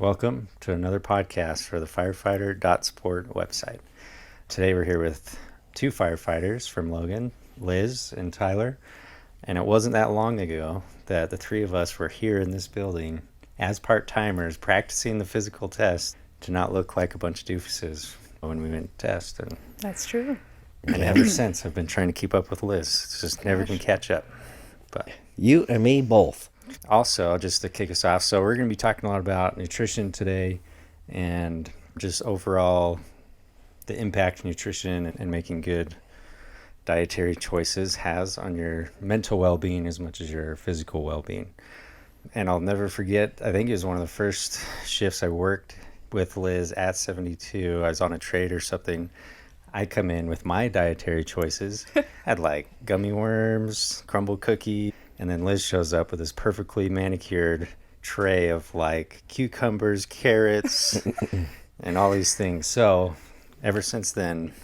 Welcome to another podcast for the Firefighter Support website. Today we're here with two firefighters from Logan, Liz and Tyler. And it wasn't that long ago that the three of us were here in this building as part-timers practicing the physical test to not look like a bunch of doofuses when we went to test. And that's true. And ever since, I've been trying to keep up with Liz. It's just never can catch up. But you and me both. Also, just to kick us off, so we're going to be talking a lot about nutrition today and just overall the impact nutrition and making good dietary choices has on your mental well-being as much as your physical well-being. And I'll never forget, I think it was one of the first shifts I worked with Liz at 72. I was on a trade or something. I come in with my dietary choices, had like gummy worms, crumble cookie, and then Liz shows up with this perfectly manicured tray of like cucumbers, carrots, and all these things. So ever since then,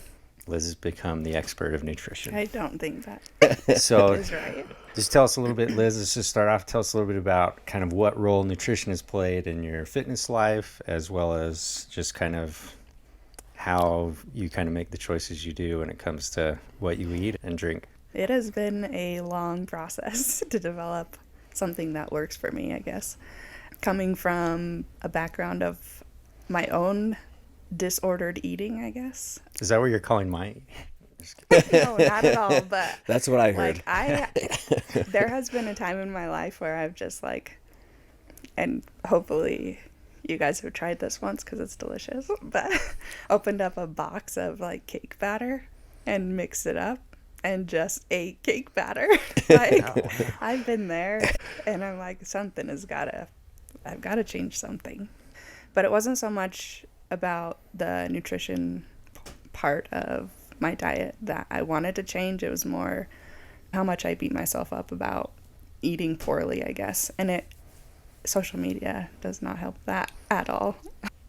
Liz has become the expert of nutrition. I don't think that so is right. Just tell us a little bit, Liz, let's just start off. Tell us a little bit about kind of what role nutrition has played in your fitness life, as well as just kind of how you kind of make the choices you do when it comes to what you eat and drink. It has been a long process to develop something that works for me, I guess. Coming from a background of my own disordered eating, I guess. Is that what you're calling mine? No, not at all, but that's what I heard. There has been a time in my life where I've just like, and hopefully you guys have tried this once because it's delicious, but opened up a box of like cake batter and mixed it up and just ate cake batter. I've been there and I'm like, I've got to change something. But it wasn't so much about the nutrition part of my diet that I wanted to change. It was more how much I beat myself up about eating poorly, I guess. And social media does not help that at all.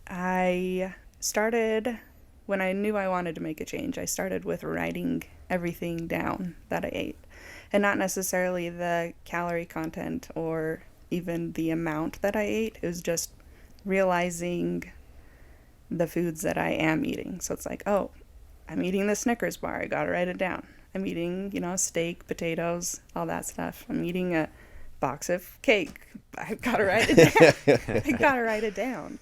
I started, when I knew I wanted to make a change, I started with writing everything down that I ate. And not necessarily the calorie content or even the amount that I ate. It was just realizing the foods that I am eating. So it's like, oh, I'm eating the Snickers bar. I gotta write it down. I'm eating, steak, potatoes, all that stuff. I'm eating a box of cake. I've got to write it down. I got to write it down.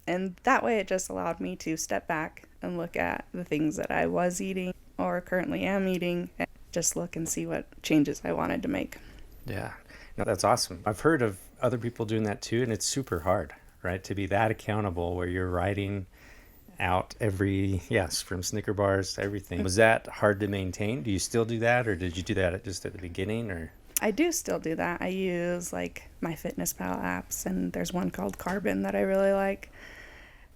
And that way it just allowed me to step back and look at the things that I was eating or currently am eating and just look and see what changes I wanted to make. Yeah, no, that's awesome. I've heard of other people doing that too, and it's super hard, right? To be that accountable where you're writing out from Snicker bars to everything. Was that hard to maintain? Do you still do that, or did you do that just at the beginning, or? I do still do that. I use like my MyFitnessPal apps, and there's one called Carbon that I really like.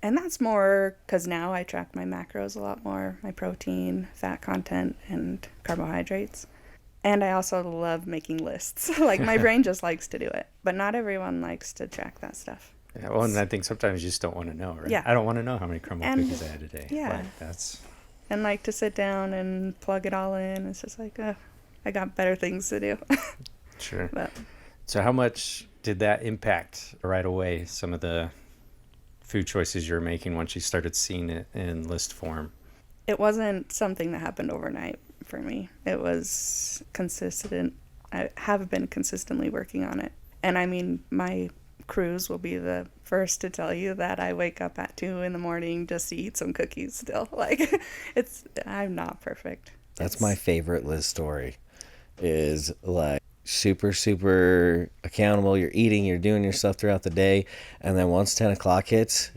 And that's more because now I track my macros a lot more, my protein, fat content, and carbohydrates. And I also love making lists. Like my brain just likes to do it, but not everyone likes to track that stuff. Yeah, well, and I think sometimes you just don't want to know, right? Yeah. I don't want to know how many crumble cookies I had today. Yeah. And like to sit down and plug it all in. It's just like, I got better things to do. Sure. But. So how much did that impact right away some of the food choices you were making once you started seeing it in list form? It wasn't something that happened overnight for me. It was consistent. I have been consistently working on it. And I mean, my crews will be the first to tell you that I wake up at 2 a.m. just to eat some cookies still. Like, I'm not perfect. That's my favorite Liz story, is like super, super accountable. You're eating, you're doing your stuff throughout the day. And then once 10 o'clock hits,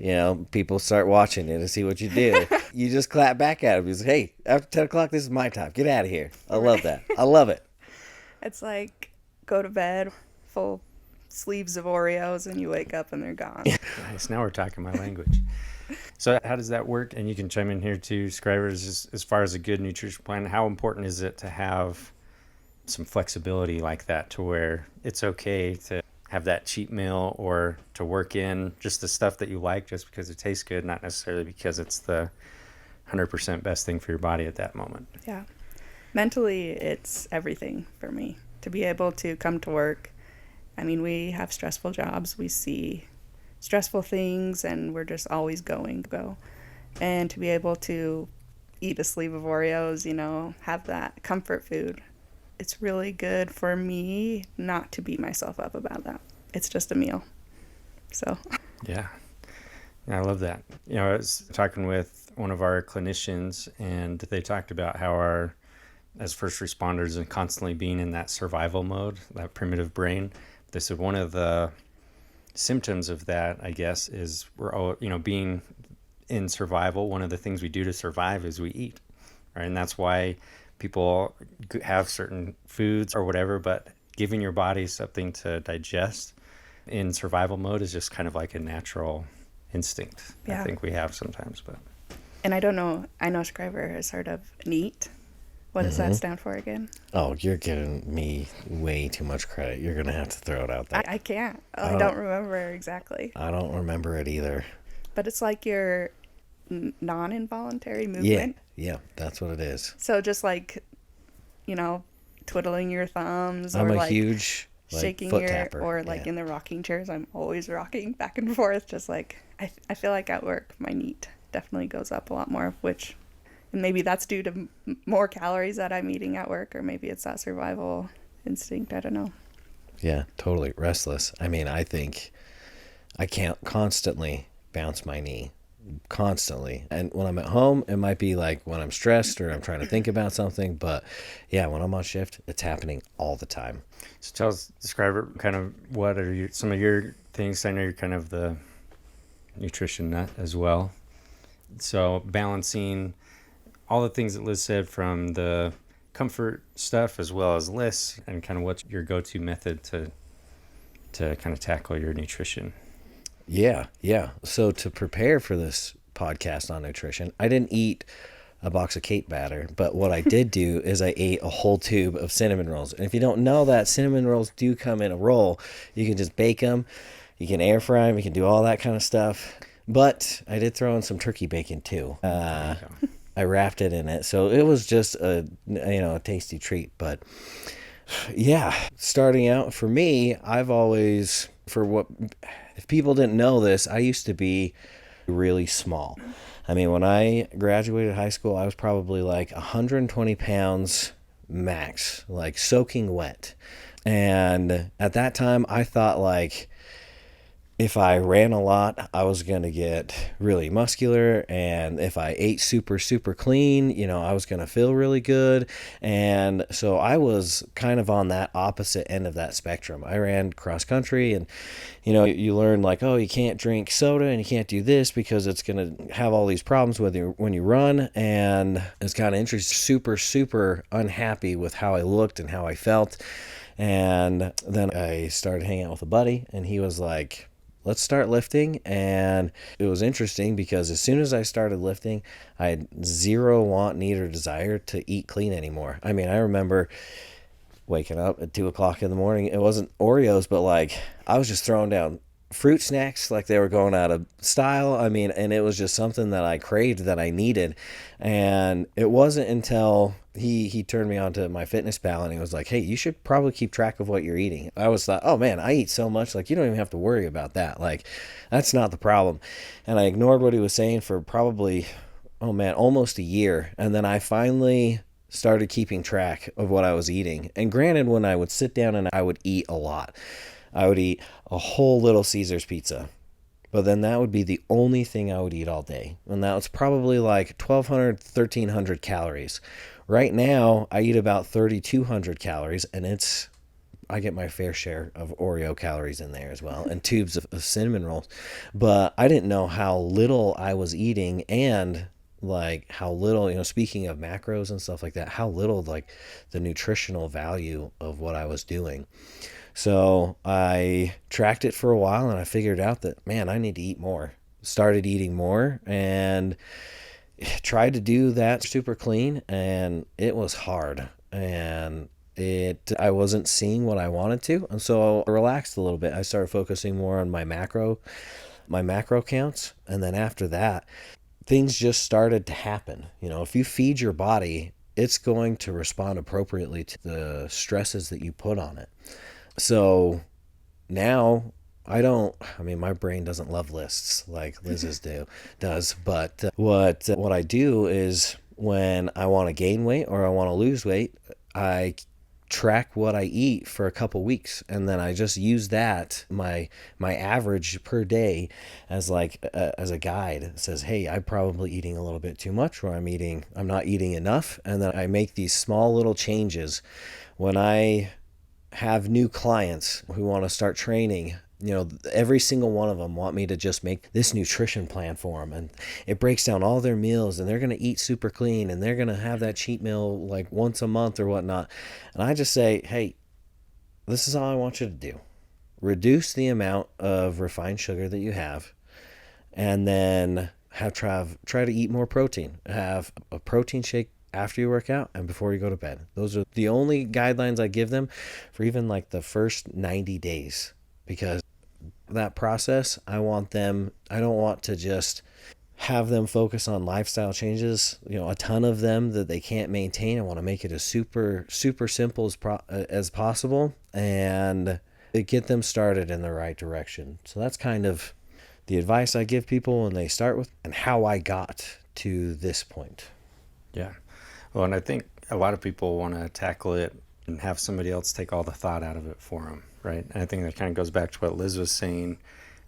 people start watching you to see what you do. You just clap back at them. You say, hey, after 10 o'clock, this is my time. Get out of here. I love that. I love it. It's like go to bed, full sleeves of Oreos, and you wake up and they're gone. Nice. Now we're talking my language. So how does that work? And you can chime in here too, Scriver, as far as a good nutrition plan. How important is it to have some flexibility like that to where it's okay to have that cheat meal or to work in just the stuff that you like just because it tastes good, not necessarily because it's the 100% best thing for your body at that moment? Yeah. Mentally, it's everything for me to be able to come to work. I mean, we have stressful jobs. We see stressful things and we're just always go. And to be able to eat a sleeve of Oreos, have that comfort food, it's really good for me not to beat myself up about that. It's just a meal. So. Yeah, I love that. I was talking with one of our clinicians, and they talked about how as first responders and constantly being in that survival mode, that primitive brain, they said one of the symptoms of that, I guess, is we're all, being in survival. One of the things we do to survive is we eat, right? And that's why people have certain foods or whatever, but giving your body something to digest in survival mode is just kind of like a natural instinct. I think we have sometimes. But and I don't know, I know Scriver has heard of NEAT. What does that stand for again? Oh, you're giving me way too much credit. You're gonna have to throw it out there. I can't. I don't remember exactly. I don't remember it either. But it's like your non-involuntary movement. Yeah, that's what it is. So just like, twiddling your thumbs, I'm or a like huge shaking foot your, tapper. or like in the rocking chairs, I'm always rocking back and forth. Just like, I feel like at work, my NEAT definitely goes up a lot more, and maybe that's due to more calories that I'm eating at work, or maybe it's that survival instinct. I don't know. Yeah, totally. Restless. I mean, I think I can't constantly bounce my knee. Constantly. And when I'm at home, it might be like when I'm stressed or I'm trying to think about something. But yeah, when I'm on shift, it's happening all the time. So describe kind of what are some of your things. I know you're kind of the nutrition nut as well. So balancing all the things that Liz said, from the comfort stuff as well as lists, and kind of what's your go-to method to kind of tackle your nutrition. Yeah. So to prepare for this podcast on nutrition, I didn't eat a box of cake batter, but what I did do is I ate a whole tube of cinnamon rolls. And if you don't know that, cinnamon rolls do come in a roll. You can just bake them, you can air fry them, you can do all that kind of stuff. But I did throw in some turkey bacon too. I wrapped it in it, so it was just a tasty treat. But yeah, starting out for me, I've always, if people didn't know this, I used to be really small. I mean, when I graduated high school, I was probably like 120 pounds max, like soaking wet. And at that time, I thought like if I ran a lot, I was going to get really muscular. And if I ate super, super clean, I was going to feel really good. And so I was kind of on that opposite end of that spectrum. I ran cross country, and, you learn like, oh, you can't drink soda and you can't do this because it's going to have all these problems when you run. And it's kind of interesting. Super, super unhappy with how I looked and how I felt. And then I started hanging out with a buddy, and he was like, let's start lifting. And it was interesting because as soon as I started lifting, I had zero want, need, or desire to eat clean anymore. I mean, I remember waking up at 2:00 in the morning. It wasn't Oreos, but like I was just throwing down fruit snacks like they were going out of style. I mean, and it was just something that I craved, that I needed. And it wasn't until he turned me on to MyFitnessPal, and he was like, hey, you should probably keep track of what you're eating. I was thought, oh man, I eat so much, like you don't even have to worry about that. Like that's not the problem. And I ignored what he was saying for probably, almost a year. And then I finally started keeping track of what I was eating. And granted, when I would sit down and I would eat a lot, I would eat a whole Little Caesars pizza, but then that would be the only thing I would eat all day. And that was probably like 1,200, 1,300 calories. Right now, I eat about 3,200 calories, and I get my fair share of Oreo calories in there as well, and tubes of cinnamon rolls. But I didn't know how little I was eating, and like how little, speaking of macros and stuff like that, how little like the nutritional value of what I was doing. So I tracked it for a while, and I figured out that, man, I need to eat more. Started eating more and tried to do that super clean, and it was hard. And I wasn't seeing what I wanted to. And so I relaxed a little bit. I started focusing more on my macro counts. And then after that, things just started to happen. If you feed your body, it's going to respond appropriately to the stresses that you put on it. So now I mean, my brain doesn't love lists like Liz's does, but what I do is when I want to gain weight or I want to lose weight, I track what I eat for a couple weeks, and then I just use that my average per day as like as a guide. It says, hey, I'm probably eating a little bit too much, or I'm not eating enough, and then I make these small little changes. When I have new clients who want to start training, every single one of them want me to just make this nutrition plan for them, and it breaks down all their meals, and they're going to eat super clean, and they're going to have that cheat meal like once a month or whatnot. And I just say, hey, this is all I want you to do. Reduce the amount of refined sugar that you have, and then try to eat more protein. Have a protein shake after you work out and before you go to bed. Those are the only guidelines I give them for even like the first 90 days, because that process, I don't want to just have them focus on lifestyle changes, a ton of them that they can't maintain. I want to make it as super, super simple as possible and get them started in the right direction. So that's kind of the advice I give people when they start with, and how I got to this point. Yeah. Well, and I think a lot of people want to tackle it and have somebody else take all the thought out of it for them, right? And I think that kind of goes back to what Liz was saying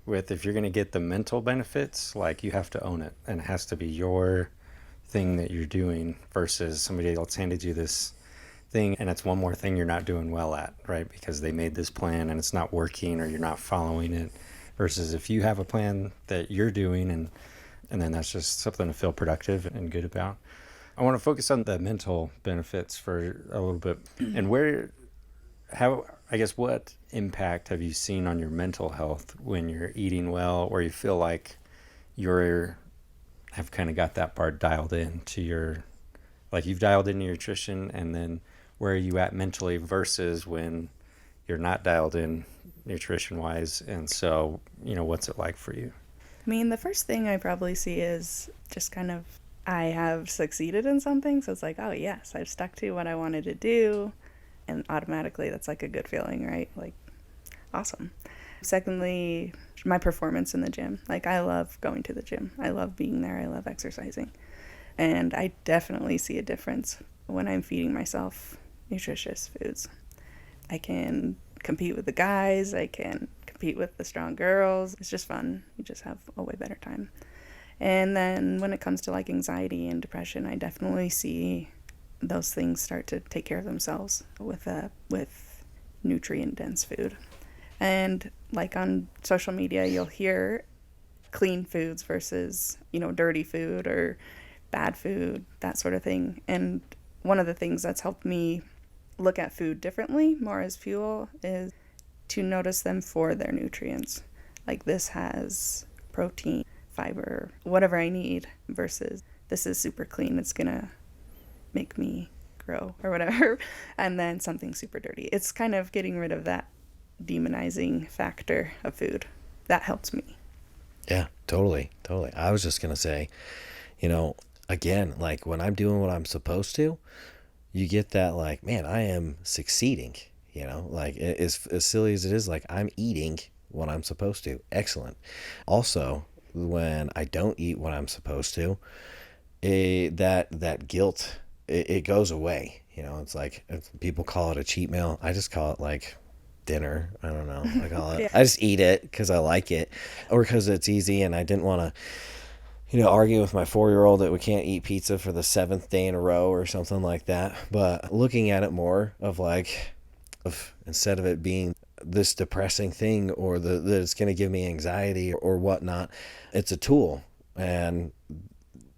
with, if you're going to get the mental benefits, like, you have to own it, and it has to be your thing that you're doing versus somebody else handed you this thing and it's one more thing you're not doing well at, right? Because they made this plan and it's not working, or you're not following it, versus if you have a plan that you're doing and then that's just something to feel productive and good about. I want to focus on the mental benefits for a little bit, and what impact have you seen on your mental health when you're eating well, or you feel like have kind of got that part dialed in to you've dialed into your nutrition, and then where are you at mentally versus when you're not dialed in nutrition wise? And so, what's it like for you? I mean, the first thing I probably see is just kind of, I have succeeded in something. So it's like, oh yes, I've stuck to what I wanted to do. And automatically that's like a good feeling, right? Like, awesome. Secondly, my performance in the gym. Like, I love going to the gym. I love being there. I love exercising. And I definitely see a difference when I'm feeding myself nutritious foods. I can compete with the guys. I can compete with the strong girls. It's just fun. You just have a way better time. And then when it comes to like anxiety and depression, I definitely see those things start to take care of themselves with nutrient-dense food. And like on social media, you'll hear clean foods versus, dirty food or bad food, that sort of thing. And one of the things that's helped me look at food differently, more as fuel, is to notice them for their nutrients. Like, this has protein, fiber, whatever I need, versus this is super clean, it's gonna make me grow or whatever, and then something super dirty. It's kind of getting rid of that demonizing factor of food. That helps me. Yeah, totally. I was just gonna say, again, like, when I'm doing what I'm supposed to, you get that, like, man, I am succeeding, like, as silly as it is, like, I'm eating what I'm supposed to. Excellent. Also, when I don't eat what I'm supposed to, that guilt, it goes away. It's like, people call it a cheat meal. I just call it like dinner. I don't know. I call it, yeah. I just eat it because I like it, or because it's easy, and I didn't want to, argue with my 4-year-old that we can't eat pizza for the 7th day in a row or something like that. But looking at it more of instead of it being this depressing thing, or that it's going to give me anxiety or whatnot, it's a tool. And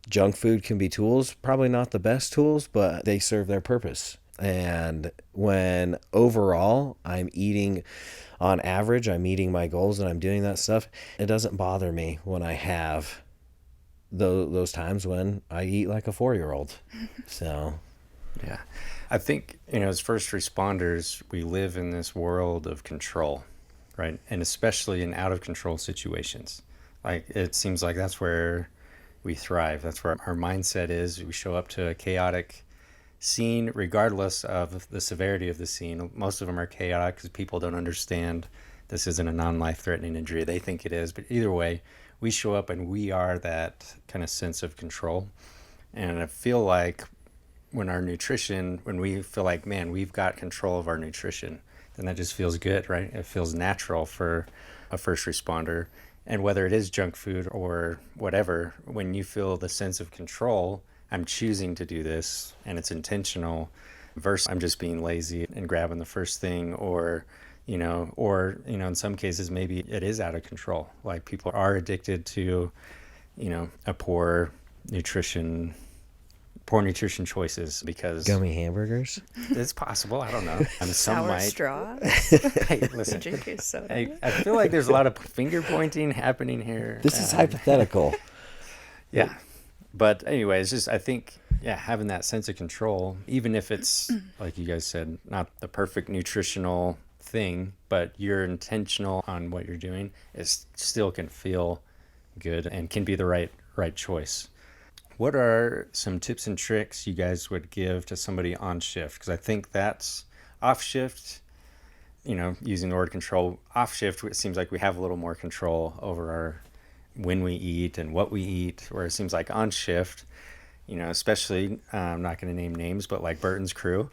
junk food can be tools, probably not the best tools, but they serve their purpose. And when overall I'm eating, on average, I'm meeting my goals and I'm doing that stuff, it doesn't bother me when I have those times when I eat like a 4-year-old. So, yeah. I think, as first responders, we live in this world of control, right? And especially in out of control situations. Like, it seems like that's where we thrive. That's where our mindset is. We show up to a chaotic scene, regardless of the severity of the scene. Most of them are chaotic because people don't understand this isn't a non-life-threatening injury. They think it is, but either way, we show up and we are that kind of sense of control. And I feel like when we feel like, man, we've got control of our nutrition, then that just feels good, right? It feels natural for a first responder. And whether it is junk food or whatever, when you feel the sense of control, I'm choosing to do this and it's intentional versus I'm just being lazy and grabbing the first thing, or in some cases, maybe it is out of control. Like people are addicted to, a poor nutrition choices because Gummy hamburgers? it's possible. I don't know. Sour straw. Hey, listen. Drink your soda. I feel like there's a lot of finger pointing happening here. This is hypothetical. Yeah. But anyway, it's just, I think, having that sense of control, even if it's, like you guys said, not the perfect nutritional thing, but you're intentional on what you're doing, it still can feel good and can be the right choice. What are some tips and tricks you guys would give to somebody on shift? Because I think that's off shift, using the word control, off shift, it seems like we have a little more control over when we eat and what we eat, where it seems like on shift, especially, I'm not going to name names, but like Burton's crew,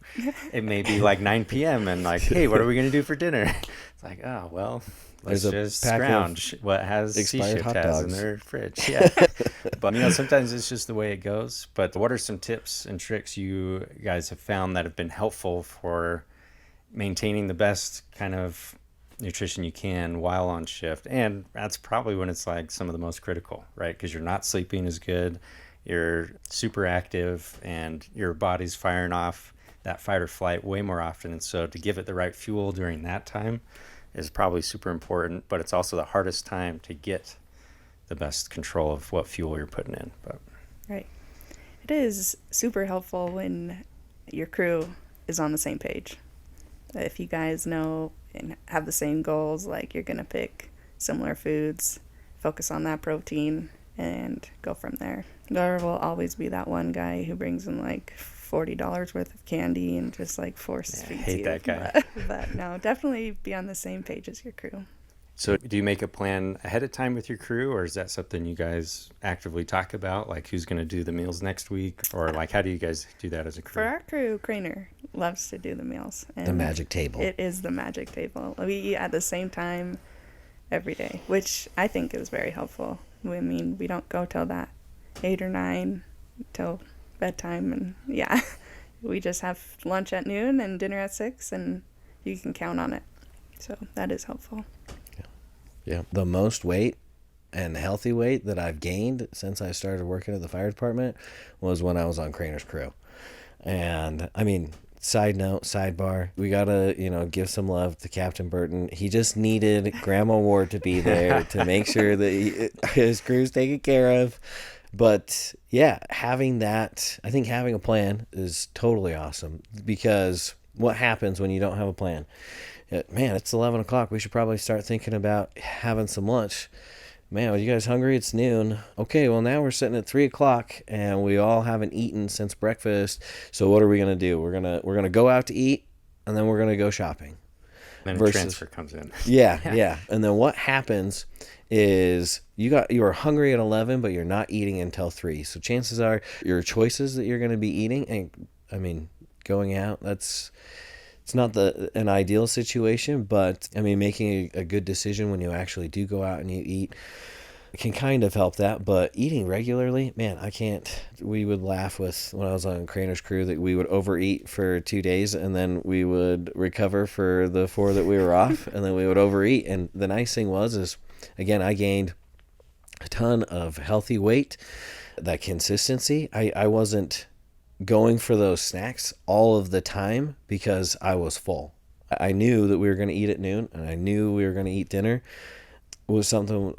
it may be like 9 p.m. and like, hey, what are we going to do for dinner? It's like, oh, well, let's just scrounge what has C-shift has in their fridge. Yeah. But, sometimes it's just the way it goes. But what are some tips and tricks you guys have found that have been helpful for maintaining the best kind of nutrition you can while on shift? And that's probably when it's like some of the most critical, right? Because you're not sleeping as good, you're super active, and your body's firing off that fight or flight way more often. And so to give it the right fuel during that time is probably super important, but it's also the hardest time to get the best control of what fuel you're putting in. But Right. It is super helpful when your crew is on the same page. If you guys know and have the same goals, like you're going to pick similar foods, focus on that protein, and go from there. There will always be that one guy who brings in like $40 worth of candy and just like force feeds you. I hate that guy. But no, definitely be on the same page as your crew. So do you make a plan ahead of time with your crew, or is that something you guys actively talk about? Like who's going to do the meals next week, or like how do you guys do that as a crew? For our crew, Craner loves to do the meals. And the magic table. It is the magic table. We eat at the same time every day, which I think is very helpful. I mean, we don't go till that 8 or 9 till bedtime, and we just have lunch at noon and dinner at 6, and you can count on it. So that is helpful. Yeah. The most weight and healthy weight that I've gained since I started working at the fire department was when I was on Craner's crew. And I mean, side note, sidebar, we gotta, give some love to Captain Burton. He just needed Grandma Ward to be there to make sure that his crew's taken care of. But yeah, having a plan is totally awesome, because what happens when you don't have a plan? Man, it's 11 o'clock. We should probably start thinking about having some lunch. Man, are you guys hungry? It's noon. Okay, well, now we're sitting at 3 o'clock and we all haven't eaten since breakfast. So what are we going to do? We're gonna go out to eat, and then we're going to go shopping. Then a transfer comes in. Yeah. And then what happens is you are hungry at 11, but you're not eating until 3. So chances are your choices that you're going to be eating, and I mean, going out, it's not an ideal situation, but I mean, making a good decision when you actually do go out and you eat can kind of help that. But eating regularly, man, I can't. We would laugh when I was on Craner's crew that we would overeat for 2 days, and then we would recover for the 4 that we were off, and then we would overeat. And the nice thing is again, I gained a ton of healthy weight. That consistency, I wasn't going for those snacks all of the time because I was full. I knew that we were going to eat at noon, and I knew we were going to eat dinner. It was something,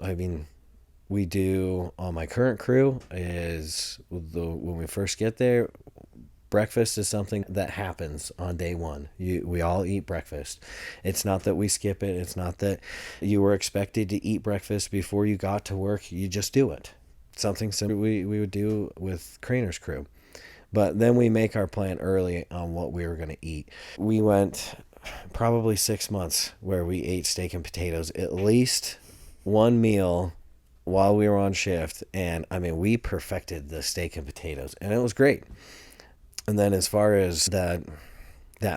we do on my current crew is when we first get there, breakfast is something that happens on day 1. We all eat breakfast. It's not that we skip it. It's not that you were expected to eat breakfast before you got to work. You just do it. Something similar we would do with Craner's crew. But then we make our plan early on what we were going to eat. We went probably 6 months where we ate steak and potatoes at least one meal while we were on shift. And I mean, we perfected the steak and potatoes, and it was great. And then as far as that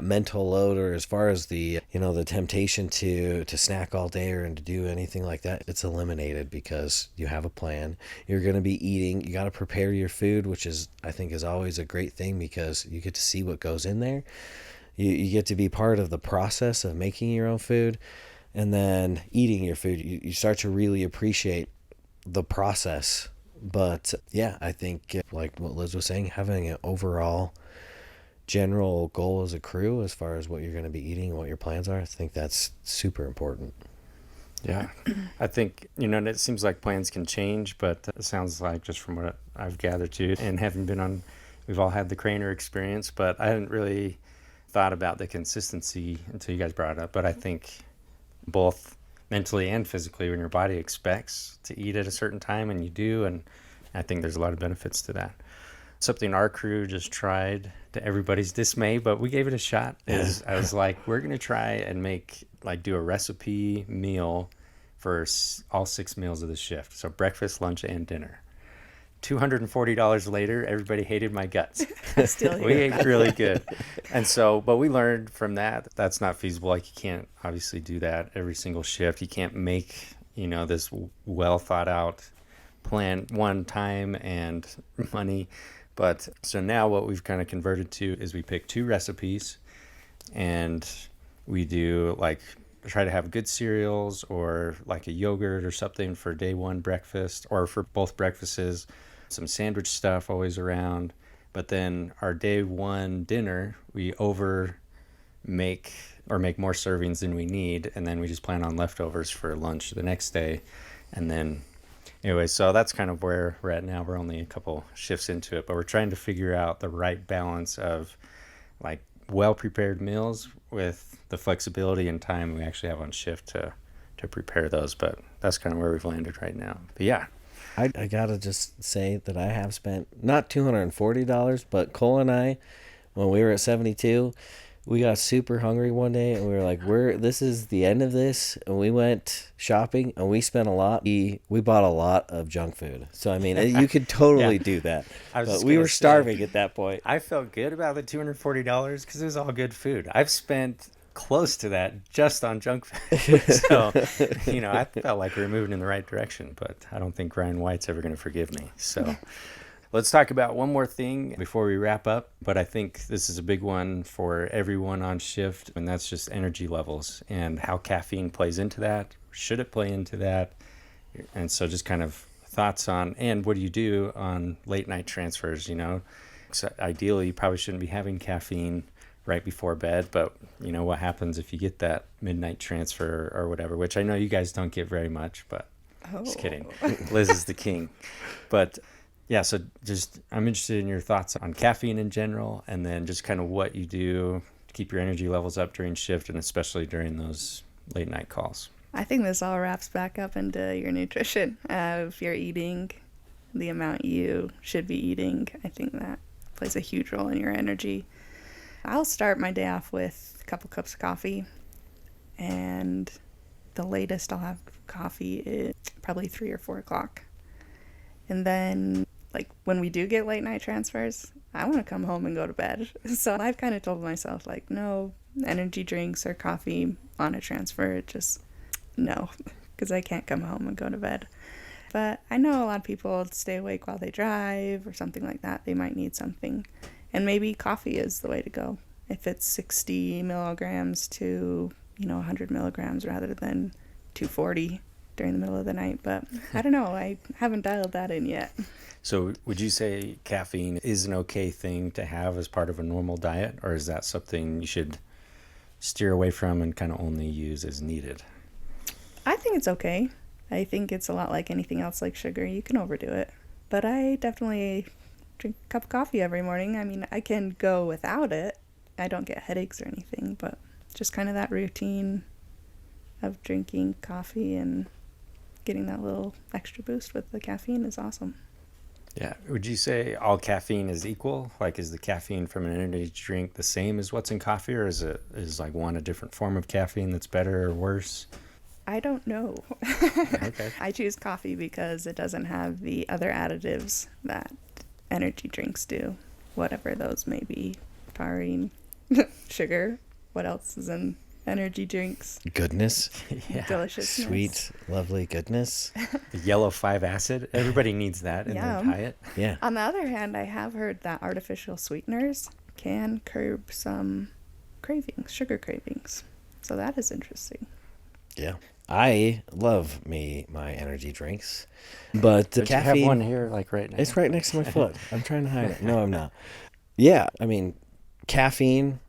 mental load, or as far as the the temptation to snack all day or to do anything like that, it's eliminated because you have a plan. You're going to be eating, you got to prepare your food, which is, I think, is always a great thing because you get to see what goes in there. You get to be part of the process of making your own food, and then eating your food. You start to really appreciate the process. But yeah, I think like what Liz was saying, having an overall general goal as a crew as far as what you're going to be eating and what your plans are, I think that's super important. Yeah. I think, and it seems like plans can change, but it sounds like, just from what I've gathered too, and having been on, we've all had the Craner experience, but I hadn't really thought about the consistency until you guys brought it up. But I think both mentally and physically, when your body expects to eat at a certain time and you do, and I think there's a lot of benefits to that. Something our crew just tried, to everybody's dismay, but we gave it a shot, is I was like, we're going to try and do a recipe meal for all 6 meals of the shift. So breakfast, lunch, and dinner. $240 later, everybody hated my guts. We ate really good. And so, but we learned from that, that's not feasible. Like, you can't obviously do that every single shift. You can't make, this well thought out plan, one, time and money. But so now what we've kind of converted to is we pick 2 recipes, and we do try to have good cereals or like a yogurt or something for day 1 breakfast, or for both breakfasts, some sandwich stuff always around. But then our day 1 dinner, we make more servings than we need, and then we just plan on leftovers for lunch the next day. And then anyway, so that's kind of where we're at now. We're only a couple shifts into it, but we're trying to figure out the right balance of well-prepared meals with the flexibility and time we actually have on shift to prepare those. But that's kind of where we've landed right now. But yeah. I gotta just say that I have spent not $240, but Cole and I, when we were at 72, we got super hungry one day, and we were like, this is the end of this. And we went shopping, and we spent a lot. We bought a lot of junk food. So, I mean, you could totally do that. But we were starving at that point. I felt good about the $240 because it was all good food. I've spent close to that just on junk food. So, I felt like we were moving in the right direction, but I don't think Ryan White's ever going to forgive me. So let's talk about one more thing before we wrap up, but I think this is a big one for everyone on shift, and that's just energy levels and how caffeine plays into that. Should it play into that? And so just kind of thoughts on, and what do you do on late night transfers, So ideally, you probably shouldn't be having caffeine right before bed, but what happens if you get that midnight transfer or whatever, which I know you guys don't get very much, but just kidding. Liz is the king. But yeah, so just I'm interested in your thoughts on caffeine in general, and then just kind of what you do to keep your energy levels up during shift, and especially during those late night calls. I think this all wraps back up into your nutrition. If you're eating the amount you should be eating, I think that plays a huge role in your energy. I'll start my day off with a couple cups of coffee, and the latest I'll have coffee is probably 3 or 4 o'clock. And then, when we do get late night transfers, I want to come home and go to bed. So I've kind of told myself, no energy drinks or coffee on a transfer, just no, because I can't come home and go to bed. But I know a lot of people stay awake while they drive or something like that. They might need something. And maybe coffee is the way to go. If it's 60 milligrams to, 100 milligrams rather than 240 during the middle of the night. But I don't know. I haven't dialed that in yet. So would you say caffeine is an okay thing to have as part of a normal diet? Or is that something you should steer away from and kind of only use as needed? I think it's okay. I think it's a lot like anything else, like sugar. You can overdo it. But I definitely drink a cup of coffee every morning. I mean, I can go without it. I don't get headaches or anything, but just kind of that routine of drinking coffee and getting that little extra boost with the caffeine is awesome. Yeah. Would you say all caffeine is equal? Like, is the caffeine from an energy drink the same as what's in coffee, or is like one a different form of caffeine that's better or worse? I don't know. Okay. I choose coffee because it doesn't have the other additives that energy drinks do, whatever those may be. Taurine, sugar. What else is in energy drinks? Goodness. Yeah. Deliciousness. Sweet, lovely goodness. The yellow 5-acid. Everybody needs that in their Yum. diet. Yeah. On the other hand, I have heard that artificial sweeteners can curb some cravings, sugar cravings. So that is interesting. Yeah. I love my energy drinks, but Don't you caffeine. have one here, like right now? It's right next to my foot. I'm trying to hide it. No, I'm not. Yeah, I mean, caffeine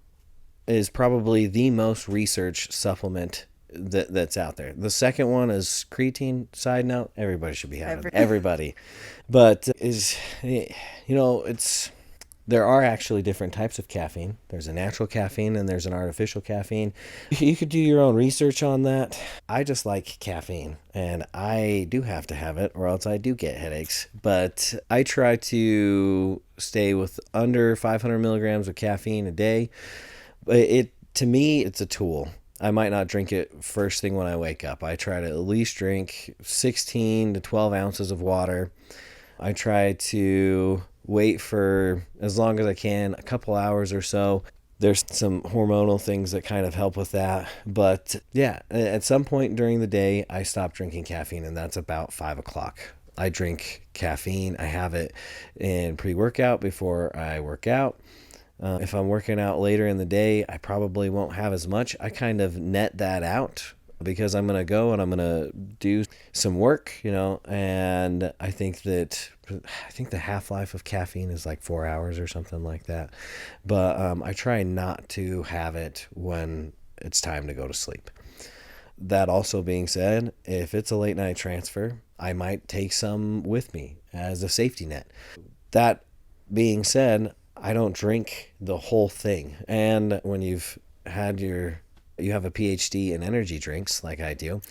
is probably the most researched supplement that's out there. The second one is creatine. Side note, everybody should be having it. Everybody. But there are actually different types of caffeine. There's a natural caffeine and there's an artificial caffeine. You could do your own research on that. I just like caffeine, and I do have to have it or else I do get headaches. But I try to stay with under 500 milligrams of caffeine a day. To me, it's a tool. I might not drink it first thing when I wake up. I try to at least drink 16 to 12 ounces of water. I try to wait for as long as I can, a couple hours or so. There's some hormonal things that kind of help with that. But yeah, at some point during the day, I stop drinking caffeine, and that's about 5 o'clock. I drink caffeine. I have it in pre-workout before I work out. If I'm working out later in the day, I probably won't have as much. I kind of net that out because I'm going to go and I'm going to do some work, and I think the half-life of caffeine is like 4 hours or something like that. But I try not to have it when it's time to go to sleep. That also being said, if it's a late night transfer, I might take some with me as a safety net. That being said, I don't drink the whole thing. And when you have a PhD in energy drinks like I do,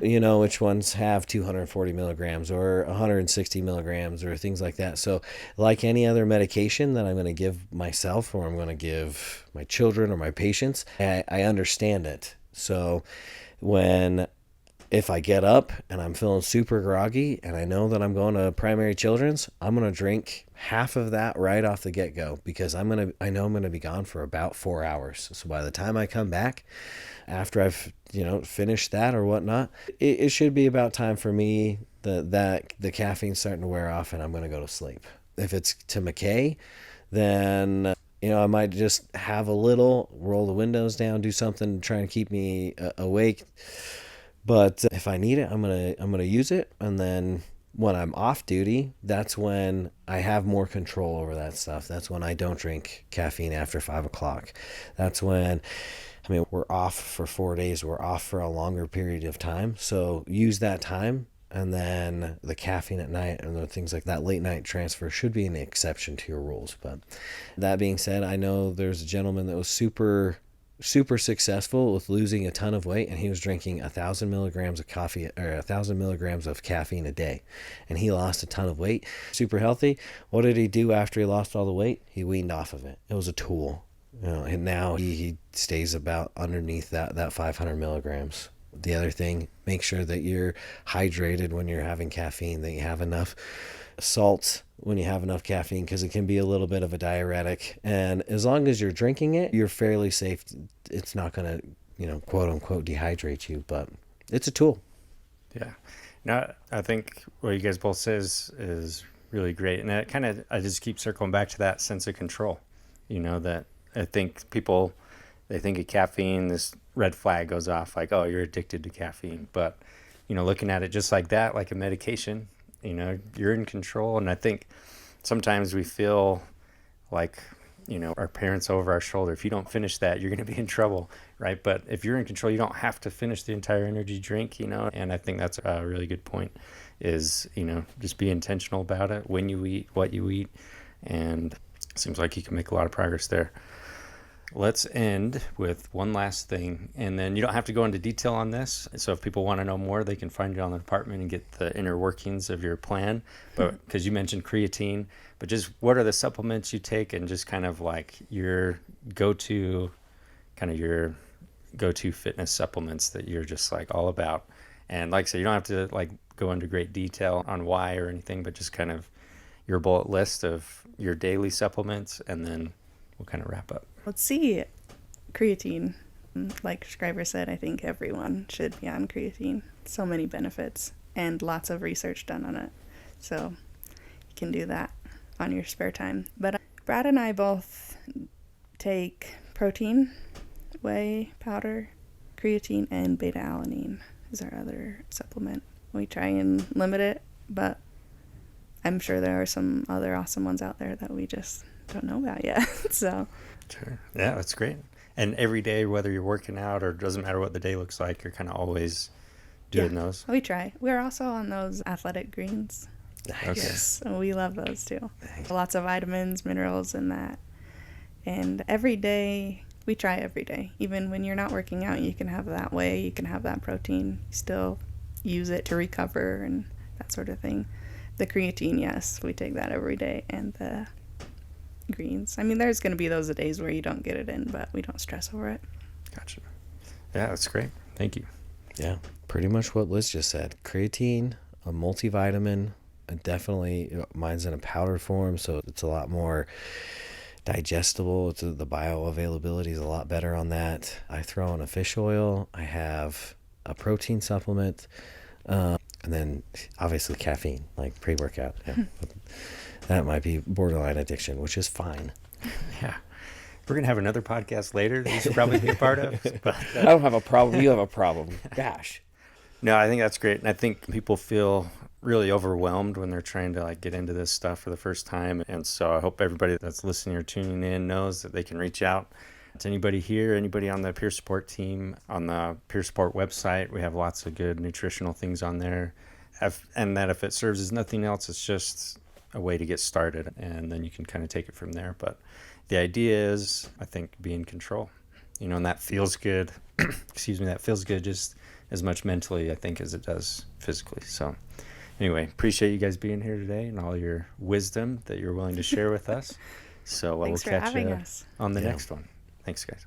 you know which ones have 240 milligrams or 160 milligrams or things like that. So like any other medication that I'm going to give myself or I'm going to give my children or my patients, I understand it. So if I get up and I'm feeling super groggy and I know that I'm going to primary children's, I'm going to drink half of that right off the get-go because I know I'm going to be gone for about 4 hours. So by the time I come back, after I've finished that or whatnot, it should be about time for me that the caffeine's starting to wear off and I'm going to go to sleep. If it's to McKay, then I might just have a little, roll the windows down, do something to try and keep me awake. But if I need it, I'm gonna use it, and then when I'm off duty, that's when I have more control over that stuff. That's when I don't drink caffeine after 5 o'clock. That's when, we're off for 4 days. We're off for a longer period of time. So use that time, and then the caffeine at night and the things like that late night transfer should be an exception to your rules. But that being said, I know there's a gentleman that was super successful with losing a ton of weight, and he was drinking 1,000 milligrams of coffee or 1,000 milligrams of caffeine a day, and he lost a ton of weight, super healthy. What did he do after he lost all the weight? He weaned off of it. It was a tool, and now he stays about underneath that 500 milligrams. The other thing, make sure that you're hydrated when you're having caffeine, that you have enough salt when you have enough caffeine, because it can be a little bit of a diuretic, and as long as you're drinking it, you're fairly safe. It's not going to quote unquote dehydrate you, but it's a tool. Yeah. No, I think what you guys both says is really great, and I just keep circling back to that sense of control. That I think people, they think of caffeine, this red flag goes off like, oh, you're addicted to caffeine, but looking at it just like that, like a medication, you're in control. And I think sometimes we feel like, our parents over our shoulder. If you don't finish that, you're going to be in trouble, right? But if you're in control, you don't have to finish the entire energy drink, and I think that's a really good point is, just be intentional about it, when you eat, what you eat, and it seems like you can make a lot of progress there. let's end with one last thing, and then you don't have to go into detail on this. So if people want to know more, they can find you on the department and get the inner workings of your plan. But because you mentioned creatine, but just what are the supplements you take, and just kind of like your go-to fitness supplements that you're just like all about. And like I said, you don't have to like go into great detail on why or anything, but just kind of your bullet list of your daily supplements, and then we'll kind of wrap up. Let's see. Creatine. Like Scriver said, I think everyone should be on creatine. So many benefits and lots of research done on it. So you can do that on your spare time. But Brad and I both take protein, whey powder, creatine, and beta-alanine is our other supplement. We try and limit it, but I'm sure there are some other awesome ones out there that we just don't know about yet. So sure. Yeah, that's great. And every day, whether you're working out or doesn't matter what the day looks like, you're kind of always doing those. We try. We're also on those athletic greens. Nice. Okay. Yes, we love those too. Nice. Lots of vitamins, minerals in that. And every day, we try every day. Even when you're not working out, you can have that whey, you can have that protein. Still use it to recover and that sort of thing. The creatine, yes, we take that every day. And the greens. I mean, there's going to be those days where you don't get it in, but we don't stress over it. Gotcha. Yeah, that's great. Thank you. Yeah, pretty much what Liz just said. Creatine, a multivitamin, and definitely mine's in a powder form, so it's a lot more digestible. The bioavailability is a lot better on that. I throw in a fish oil. I have a protein supplement, and then obviously caffeine, like pre-workout. Yeah. That might be borderline addiction, which is fine. Yeah. We're going to have another podcast later that you should probably be a part of. But, I don't have a problem. You have a problem. Gosh. no, I think that's great. And I think people feel really overwhelmed when they're trying to like get into this stuff for the first time. And so I hope everybody that's listening or tuning in knows that they can reach out to anybody here, anybody on the peer support team, on the peer support website. We have lots of good nutritional things on there. And that if it serves as nothing else, it's just a way to get started, and then you can kind of take it from there. But the idea is, I think, be in control, and that feels good. That feels good just as much mentally, I think, as it does physically. So anyway, appreciate you guys being here today and all your wisdom that you're willing to share with us. So we'll Thanks for catch having you us. on the next one. Thanks, guys.